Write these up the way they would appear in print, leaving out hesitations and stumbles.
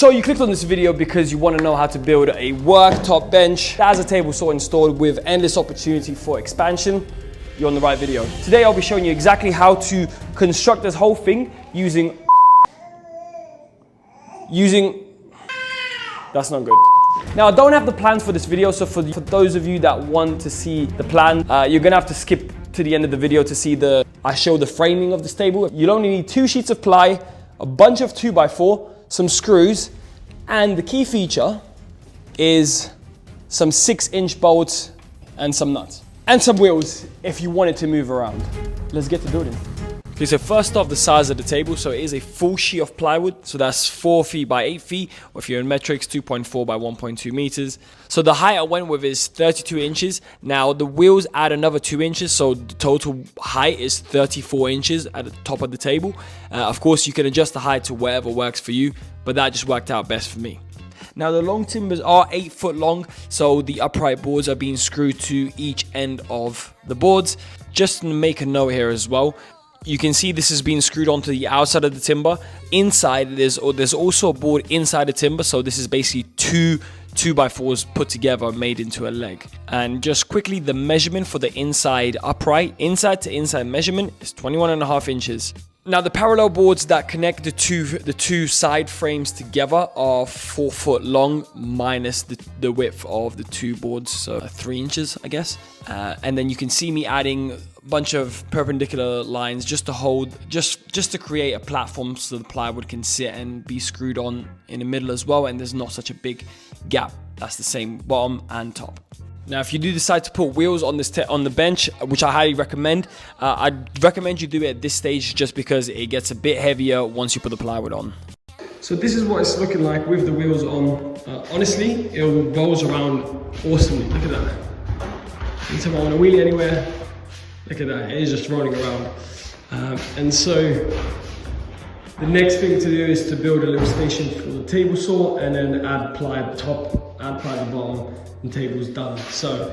So you clicked on this video because you want to know how to build a worktop bench that has a table saw installed with endless opportunity for expansion. You're on the right video. Today I'll be showing you exactly how to construct this whole thing using that's not good. Now I don't have the plans for this video, so for those of you that want to see the plan, you're gonna have to skip to the end of the video to see I show the framing of this table. You'll only need 2 sheets of ply, a bunch of 2x4, some screws, and the key feature is some 6-inch bolts and some nuts. And some wheels if you want it to move around. Let's get to building. Okay, so first off, the size of the table. So it is a full sheet of plywood. So that's 4 feet by 8 feet, or if you're in metrics, 2.4 by 1.2 meters. So the height I went with is 32 inches. Now the wheels add another 2 inches. So the total height is 34 inches at the top of the table. Of course, you can adjust the height to whatever works for you, but that just worked out best for me. Now the long timbers are 8 foot long, so the upright boards are being screwed to each end of the boards. Just to make a note here as well, you can see this is being screwed onto the outside of the timber. Inside there's also a board inside the timber, so this is basically two 2x4s put together made into a leg. And just quickly, the measurement for the inside upright, inside to inside measurement is 21.5 inches. Now the parallel boards that connect the two side frames together are 4 foot long minus the width of the 2 boards, so 3 inches I guess. And then you can see me adding a bunch of perpendicular lines just to hold, just to create a platform so the plywood can sit and be screwed on in the middle as well, and there's not such a big gap. That's the same bottom and top. Now, if you do decide to put wheels on on the bench, which I highly recommend, I'd recommend you do it at this stage just because it gets a bit heavier once you put the plywood on. So this is what it's looking like with the wheels on. Honestly, it rolls around awesomely. Look at that. Anytime I want to wheelie anywhere, look at that. It is just rolling around. And so the next thing to do is to build a little station for the table saw, and then add ply at the top, add ply at the bottom, and table's done. So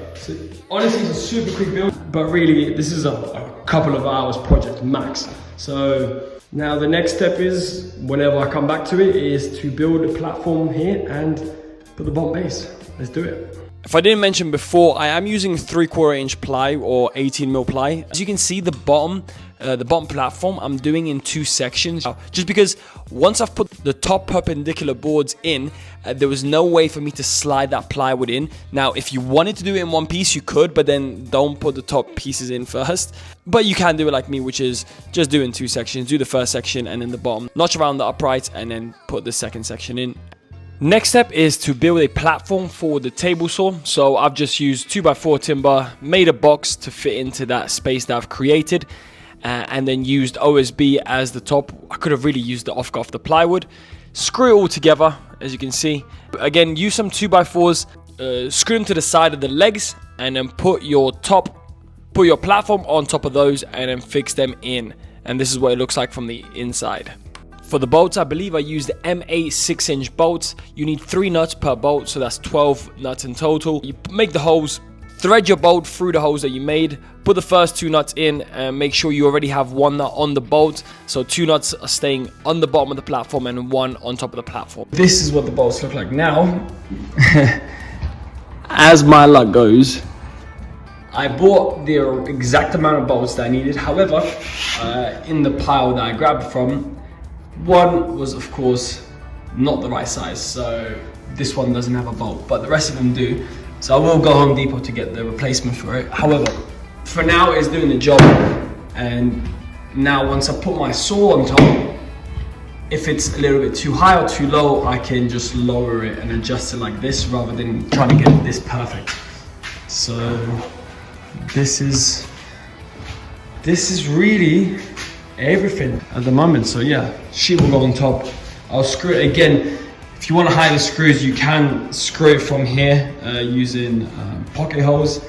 honestly, it's a super quick build, but really this is a couple of hours project max. So now the next step is, whenever I come back to it, is to build a platform here and put the bottom base. Let's do it. If I didn't mention before, I am using 3/4 inch ply or 18mm ply. As you can see, the bottom platform I'm doing in 2 sections, just because once I've put the top perpendicular boards in, there was no way for me to slide that plywood in. Now if you wanted to do it in one piece, you could, but then don't put the top pieces in first. But you can do it like me, which is just do it in 2 sections. Do the first section and then the bottom, notch around the uprights, and then put the second section in. Next step is to build a platform for the table saw. So I've just used 2x4 timber, made a box to fit into that space that I've created, and then used OSB as the top. I could have really used the off the plywood. Screw it all together, as you can see. Again, use some 2x4s, screw them to the side of the legs, and then put your platform on top of those, and then fix them in. And this is what it looks like from the inside. For the bolts, I believe I used M8 6-inch bolts. You need 3 nuts per bolt, so that's 12 nuts in total. You make the holes, thread your bolt through the holes that you made, put the first 2 nuts in, and make sure you already have 1 nut on the bolt. So 2 nuts are staying on the bottom of the platform and 1 on top of the platform. This is what the bolts look like now. As my luck goes, I bought the exact amount of bolts that I needed. However, in the pile that I grabbed from, one was of course not the right size, so this one doesn't have a bolt, but the rest of them do. So I will go Home Depot to get the replacement for it. However, for now it's doing the job, and now once I put my saw on top, if it's a little bit too high or too low, I can just lower it and adjust it like this rather than trying to get this perfect. So this is really everything at the moment. So yeah, sheet will go on top. I'll screw it again. If you want to hide the screws, you can screw it from here using pocket holes.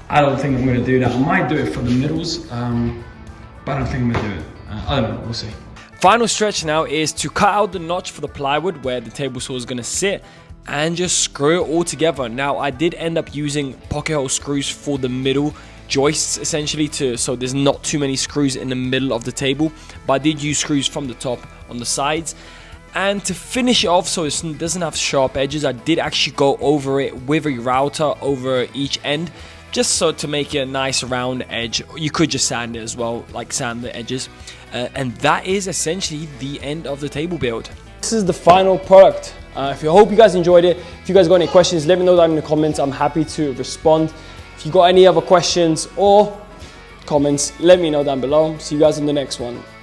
I don't think I'm going to do that. I might do it for the middles, but I don't think I'm going to do it. I don't know, we'll see. Final stretch now is to cut out the notch for the plywood where the table saw is going to sit, and just screw it all together. Now I did end up using pocket hole screws for the middle joists, essentially, so there's not too many screws in the middle of the table, but I did use screws from the top on the sides. And to finish it off so it doesn't have sharp edges, I did actually go over it with a router over each end, just so to make it a nice round edge. You could just sand it as well, like sand the edges. And that is essentially the end of the table build. This is the final product. I hope you guys enjoyed it. If you guys got any questions, let me know down in the comments. I'm happy to respond. If you got any other questions or comments, let me know down below. See you guys in the next one.